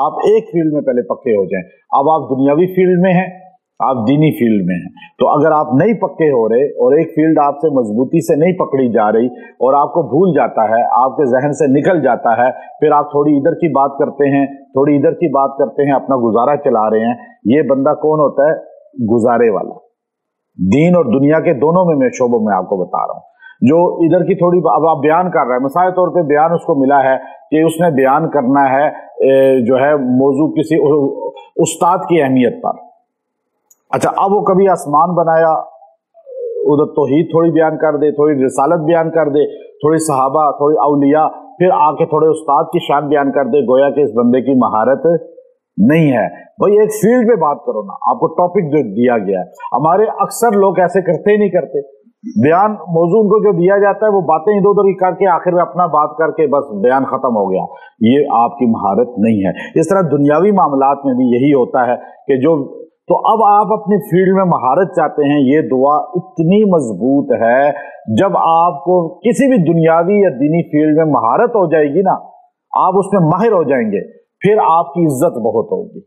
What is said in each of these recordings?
آپ ایک فیلڈ میں پہلے پکے ہو جائیں. اب آپ دنیاوی فیلڈ میں ہیں, آپ دینی فیلڈ میں ہیں, تو اگر آپ نہیں پکے ہو رہے اور ایک فیلڈ آپ سے مضبوطی سے نہیں پکڑی جا رہی اور آپ کو بھول جاتا ہے, آپ کے ذہن سے نکل جاتا ہے, پھر آپ تھوڑی ادھر کی بات کرتے ہیں, تھوڑی ادھر کی بات کرتے ہیں, اپنا گزارا چلا رہے ہیں, یہ بندہ کون ہوتا ہے؟ گزارے والا. دین اور دنیا کے دونوں میں شعبوں میں آپ کو بتا رہا ہوں. جو ادھر کی تھوڑی, اب آپ بیان کر رہے ہیں, مثال طور پہ بیان اس کو ملا ہے کہ اس نے بیان کرنا ہے جو ہے موضوع کسی استاد کی اہمیت پر. اچھا, اب وہ کبھی آسمان بنایا, ادھر توحید تھوڑی بیان کر دے, تھوڑی رسالت بیان کر دے, تھوڑی صحابہ, تھوڑی اولیاء, پھر آ کے تھوڑے استاد کی شان بیان کر دے, گویا کہ اس بندے کی مہارت نہیں ہے. بھائی ایک فیلڈ پہ بات کرو نا, آپ کو ٹاپک جو دیا گیا ہے. ہمارے اکثر لوگ ایسے کرتے ہی نہیں کرتے. بیان موضوع ان کو جو دیا جاتا ہے وہ باتیں ادھر ادھر کر کے آخر میں اپنا بات کر کے بس بیان ختم ہو گیا. یہ آپ کی مہارت نہیں ہے. اس طرح دنیاوی معاملات میں بھی یہی ہوتا ہے کہ جو, تو اب آپ اپنی فیلڈ میں مہارت چاہتے ہیں. یہ دعا اتنی مضبوط ہے, جب آپ کو کسی بھی دنیاوی یا دینی فیلڈ میں مہارت ہو جائے گی نا, آپ اس میں ماہر ہو جائیں گے, پھر آپ کی عزت بہت ہوگی.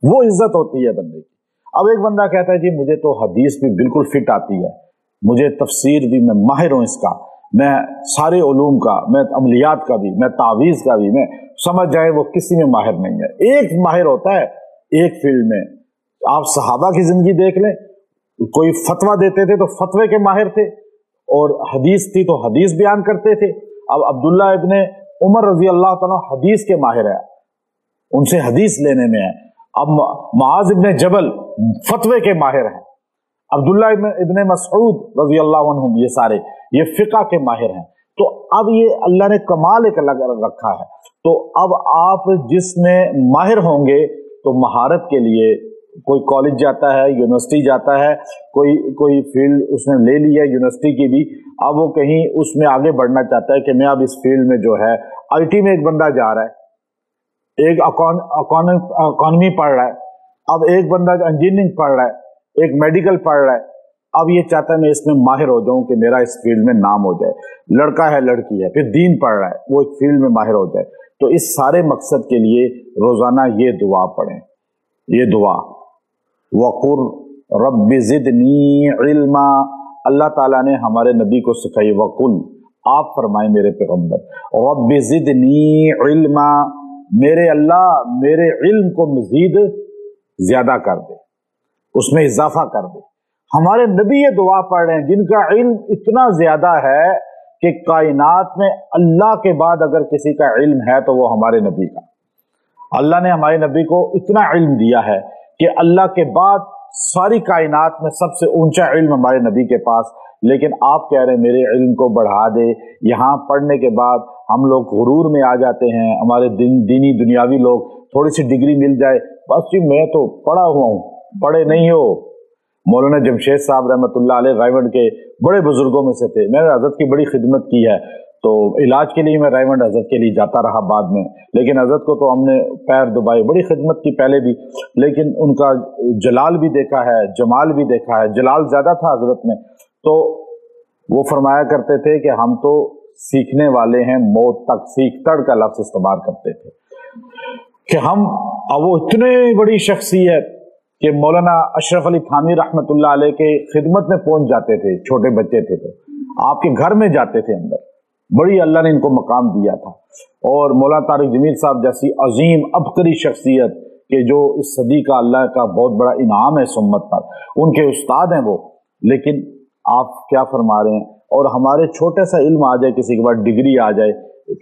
وہ عزت ہوتی ہے بندے کی. اب ایک بندہ کہتا ہے جی مجھے تو حدیث بھی بالکل فٹ آتی ہے, مجھے تفسیر بھی, میں ماہر ہوں اس کا, میں سارے علوم کا, میں عملیات کا بھی, میں تعویذ کا بھی, میں سمجھ جائے وہ کسی میں ماہر نہیں ہے. ایک ماہر ہوتا ہے ایک فیلڈ میں. آپ صحابہ کی زندگی دیکھ لیں, کوئی فتویٰ دیتے تھے تو فتوے کے ماہر تھے, اور حدیث تھی تو حدیث بیان کرتے تھے. اب عبداللہ ابن عمر رضی اللہ تعالیٰ حدیث کے ماہر ہے, ان سے حدیث لینے میں ہے. اب معاذ ابن جبل فتوے کے ماہر ہیں. عبداللہ ابن مسعود رضی اللہ عنہم, یہ سارے یہ فقہ کے ماہر ہیں. تو اب یہ اللہ نے کمال ایک الگ رکھا ہے. تو اب آپ جس میں ماہر ہوں گے تو مہارت کے لیے کوئی کالج جاتا ہے, یونیورسٹی جاتا ہے, کوئی فیلڈ اس نے لے لی ہے یونیورسٹی کی بھی, اب وہ کہیں اس میں آگے بڑھنا چاہتا ہے کہ میں اب اس فیلڈ میں جو ہے, آئی ٹی میں ایک بندہ جا رہا ہے, ایک اکانومی پڑھ رہا ہے, اب ایک بندہ انجینئرنگ پڑھ رہا ہے, ایک میڈیکل پڑھ رہا ہے. اب یہ چاہتا ہے میں اس میں ماہر ہو جاؤں کہ میرا اس فیلڈ میں نام ہو جائے. لڑکا ہے, لڑکی ہے, پھر دین پڑھ رہا ہے, وہ ایک فیلڈ میں ماہر ہو جائے. تو اس سارے مقصد کے لیے روزانہ یہ دعا پڑھیں, یہ دعا وقر رب زدنی علما. اللہ تعالیٰ نے ہمارے نبی کو سکھائی, وقل, آپ فرمائیں میرے پیغمبر, رب زدنی علما, میرے اللہ میرے علم کو مزید زیادہ کر دے, اس میں اضافہ کر دے. ہمارے نبی یہ دعا پڑھ رہے ہیں جن کا علم اتنا زیادہ ہے کہ کائنات میں اللہ کے بعد اگر کسی کا علم ہے تو وہ ہمارے نبی کا. اللہ نے ہمارے نبی کو اتنا علم دیا ہے کہ اللہ کے بعد ساری کائنات میں سب سے اونچا علم ہمارے نبی کے پاس. لیکن آپ کہہ رہے ہیں میرے علم کو بڑھا دے. یہاں پڑھنے کے بعد ہم لوگ غرور میں آ جاتے ہیں, ہمارے دینی دنیاوی لوگ, تھوڑی سی ڈگری مل جائے بس جی میں تو پڑھا ہوا ہوں. پڑھے نہیں ہو. مولانا جمشید صاحب رحمۃ اللہ علیہ رائیونڈ کے بڑے بزرگوں میں سے تھے. میں نے حضرت کی بڑی خدمت کی ہے, تو علاج کے لیے میں رائیونڈ حضرت کے لیے جاتا رہا بعد میں, لیکن حضرت کو تو ہم نے پیر دبائے, بڑی خدمت کی پہلے بھی, لیکن ان کا جلال بھی دیکھا ہے, جمال بھی دیکھا ہے. جلال زیادہ تھا حضرت میں. تو وہ فرمایا کرتے تھے کہ ہم تو سیکھنے والے ہیں موت تک, سیکھ تڑ کا لفظ استعمال کرتے تھے کہ ہم, اب وہ اتنے بڑی شخصیت کہ مولانا اشرف علی تھانوی رحمۃ اللہ علیہ کے خدمت میں پہنچ جاتے تھے. چھوٹے بچے تھے تو آپ کے گھر میں جاتے تھے اندر. بڑی اللہ نے ان کو مقام دیا تھا. اور مولانا طارق جمیل صاحب جیسی عظیم عبقری شخصیت کہ جو اس صدی کا اللہ کا بہت بڑا انعام ہے سمت پر, ان کے استاد ہیں وہ. لیکن آپ کیا فرما رہے ہیں, اور ہمارے چھوٹے سا علم آ جائے, کسی کے بعد ڈگری آ جائے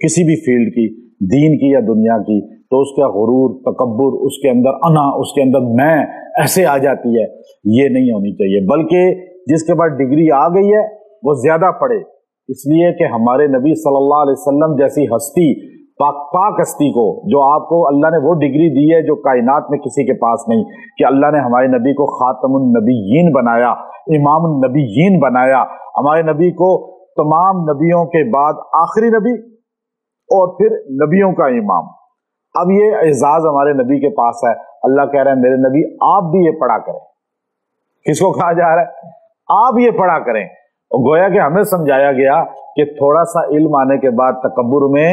کسی بھی فیلڈ کی, دین کی یا دنیا کی, تو اس کا غرور, تکبر, اس کے اندر انا, اس کے اندر میں ایسے آ جاتی ہے. یہ نہیں ہونی چاہیے. بلکہ جس کے بعد ڈگری آ گئی ہے وہ زیادہ پڑھے, اس لیے کہ ہمارے نبی صلی اللہ علیہ وسلم جیسی ہستی, پاک ہستی کو, جو آپ کو اللہ نے وہ ڈگری دی ہے جو کائنات میں کسی کے پاس نہیں, کہ اللہ نے ہمارے نبی کو خاتم النبیین بنایا, امام النبیین بنایا. ہمارے نبی کو تمام نبیوں کے بعد آخری نبی اور پھر نبیوں کا امام. اب یہ اعزاز ہمارے نبی کے پاس ہے. اللہ کہہ رہے ہیں میرے نبی آپ بھی یہ پڑھا کریں. کس کو کہا جا رہا ہے؟ آپ یہ پڑھا کریں. اور گویا کہ ہمیں سمجھایا گیا کہ تھوڑا سا علم آنے کے بعد تکبر میں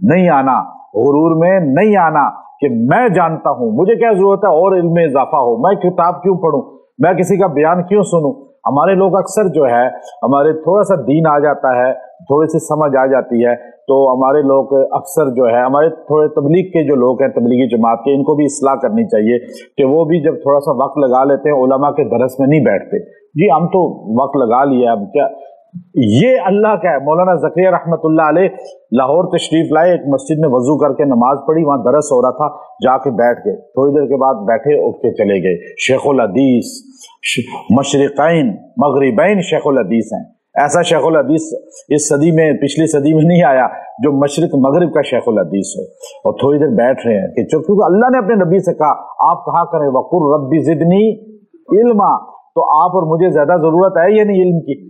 نہیں آنا, غرور میں نہیں آنا کہ میں جانتا ہوں, مجھے کیا ضرورت ہے اور علم میں اضافہ ہو, میں کتاب کیوں پڑھوں, میں کسی کا بیان کیوں سنوں. ہمارے لوگ اکثر جو ہے, ہمارے تھوڑا سا دین آ جاتا ہے, تھوڑی سی سمجھ آ جاتی ہے, تو ہمارے لوگ اکثر جو ہے, ہمارے تھوڑے تبلیغ کے جو لوگ ہیں, تبلیغی جماعت کے, ان کو بھی اصلاح کرنی چاہیے کہ وہ بھی جب تھوڑا سا وقت لگا لیتے ہیں علماء کے درس میں نہیں بیٹھتے. جی ہم تو وقت لگا لیا, اب کیا یہ اللہ کا ہے. مولانا زکریا رحمت اللہ علیہ لاہور تشریف لائے, ایک مسجد میں وضو کر کے نماز پڑھی, وہاں درس ہو رہا تھا, جا کے بیٹھ گئے, تھوڑی دیر کے بعد بیٹھے, اٹھ کے چلے گئے. شیخ الحدیث, مشرقین مغربین شیخ الحدیث ہیں. ایسا شیخ الحدیث اس صدی میں, پچھلی صدی میں نہیں آیا جو مشرق مغرب کا شیخ الحدیث ہو. اور تھوڑی دیر بیٹھ رہے ہیں کہ چونکہ اللہ نے اپنے نبی سے کہا آپ کہا کریں وقل ربی زدنی علما, تو آپ اور مجھے زیادہ ضرورت ہے یہ نہیں علم کی.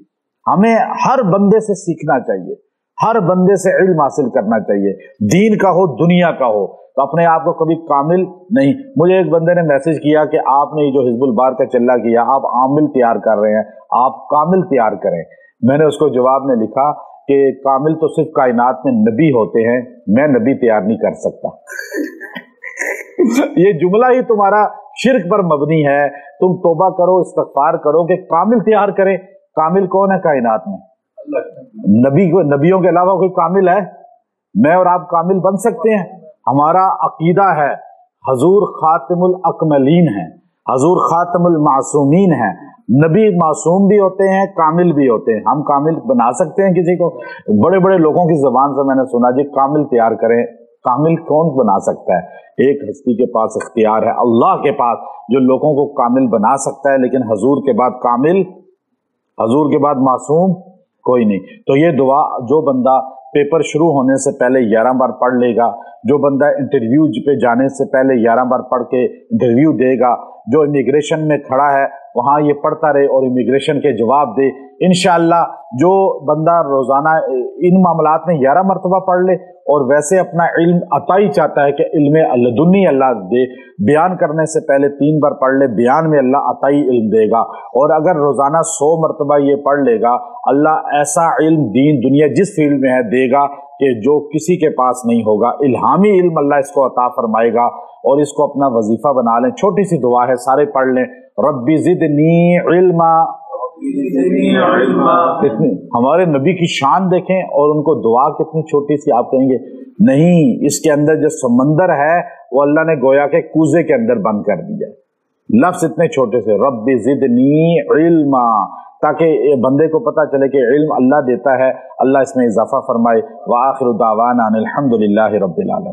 ہمیں ہر بندے سے سیکھنا چاہیے, ہر بندے سے علم حاصل کرنا چاہیے, دین کا ہو دنیا کا ہو. تو اپنے آپ کو کبھی کامل نہیں. مجھے ایک بندے نے میسج کیا کہ آپ نے جو حزب البار کا چلہ کیا, آپ عامل تیار کر رہے ہیں, آپ کامل تیار کریں. میں نے اس کو جواب میں لکھا کہ کامل تو صرف کائنات میں نبی ہوتے ہیں, میں نبی تیار نہیں کر سکتا. یہ جملہ ہی تمہارا شرک پر مبنی ہے. تم توبہ کرو, استغفار کرو کہ کامل تیار کرے. کامل کون ہے کائنات میں؟ نبی کو, نبیوں کے علاوہ کوئی کامل ہے؟ میں اور آپ کامل بن سکتے ہیں؟ ہمارا عقیدہ ہے حضور خاتم الاکملین ہیں, حضور خاتم المعصومین ہیں. نبی معصوم بھی ہوتے ہیں, کامل بھی ہوتے ہیں. ہم کامل بنا سکتے ہیں کسی کو؟ بڑے بڑے لوگوں کی زبان سے میں نے سنا جی کامل تیار کریں. کامل کون بنا سکتا ہے؟ ایک ہستی کے پاس اختیار ہے, اللہ کے پاس, جو لوگوں کو کامل بنا سکتا ہے. لیکن حضور کے بعد کامل, حضور کے بعد معصوم کوئی نہیں. تو یہ دعا جو بندہ پیپر شروع ہونے سے پہلے 11 بار پڑھ لے گا, جو بندہ انٹرویو پہ جانے سے پہلے 11 بار پڑھ کے انٹرویو دے گا, جو امیگریشن میں کھڑا ہے وہاں یہ پڑھتا رہے اور امیگریشن کے جواب دے, انشاءاللہ جو بندہ روزانہ ان معاملات میں 11 مرتبہ پڑھ لے اور ویسے اپنا علم عطائی چاہتا ہے کہ علم لدنی اللہ دے, بیان کرنے سے پہلے 3 بار پڑھ لے, بیان میں اللہ عطائی علم دے گا. اور اگر روزانہ 100 مرتبہ یہ پڑھ لے گا, اللہ ایسا علم دین دنیا جس فیلڈ میں ہے دے گا کہ جو کسی کے پاس نہیں ہوگا. الہامی علم اللہ اس کو عطا فرمائے گا. اور اس کو اپنا وظیفہ بنا لیں. چھوٹی سی دعا ہے, سارے پڑھ لیں, ربی زدنی علما. ہمارے نبی کی شان دیکھیں اور ان کو دعا کتنی چھوٹی سی. آپ کہیں گے نہیں, اس کے اندر جو سمندر ہے وہ اللہ نے گویا کے کوزے کے اندر بند کر دیا. لفظ اتنے چھوٹے سے, رب زدنی علما, تاکہ بندے کو پتہ چلے کہ علم اللہ دیتا ہے, اللہ اس میں اضافہ فرمائے. وآخر دعوانا ان الحمد للہ رب العالمین.